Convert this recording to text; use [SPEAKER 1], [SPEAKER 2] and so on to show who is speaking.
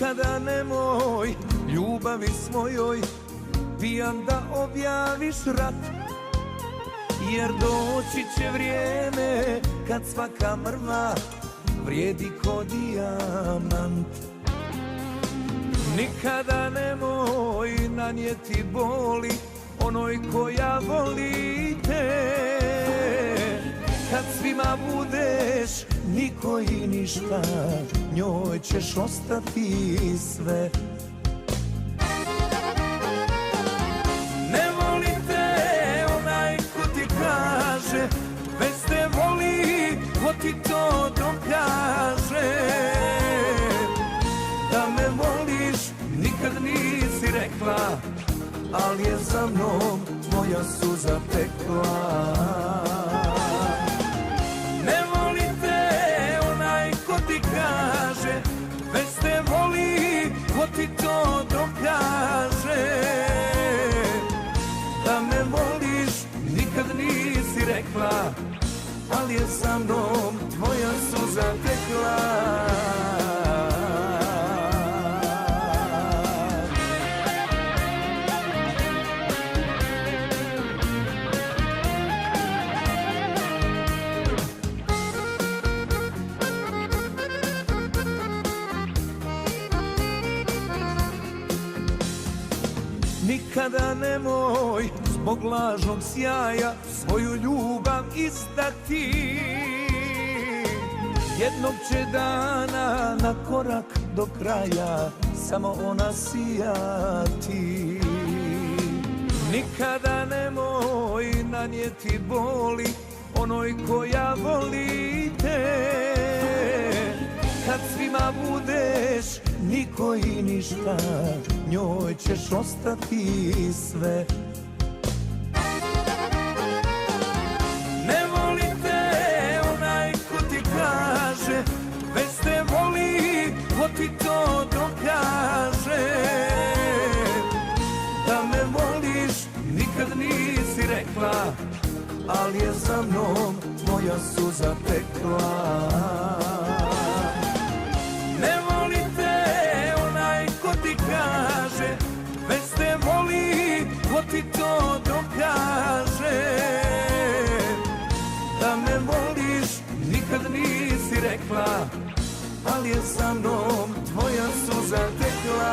[SPEAKER 1] Nikada nemoj ljubavi svojoj pijan da objaviš rat, jer doći će vrijeme kad svaka mrva vrijedi ko dijamant. Nikada nemoj nanijeti boli onoj koja voli te, kad svima budeš niko i ništa, njoj ćeš ostati sve. Ne voli te onaj ko ti kaže, već te voli ko ti to dokaže. Da me voliš nikad nisi rekla, ali je za mnom tvoja suza tekla. Ne voli te onaj ko ti kaže, već te voli ko ti to dokaže. Da me voliš nikad nisi rekla, ali je za mnom tvoja suza tekla. Nikada nemoj zbog lažnog sjaja svoju ljubav izdati. Jednog će dana na korak do kraja samo ona sijati. Nikada nemoj nanijeti boli onoj koja voli te, kad svima budeš niko i ništa, njoj ćeš ostati sve. Ne voli te onaj ko ti kaže, već te voli ko ti to dokaže. Da me voliš nikad nisi rekla, ali je za mnom tvoja suza tekla. Ne voli te onaj ko ti kaže, već te voli ko ti to dokaže. Da me voliš nikad nisi rekla, ali je za mnom tvoja suza tekla.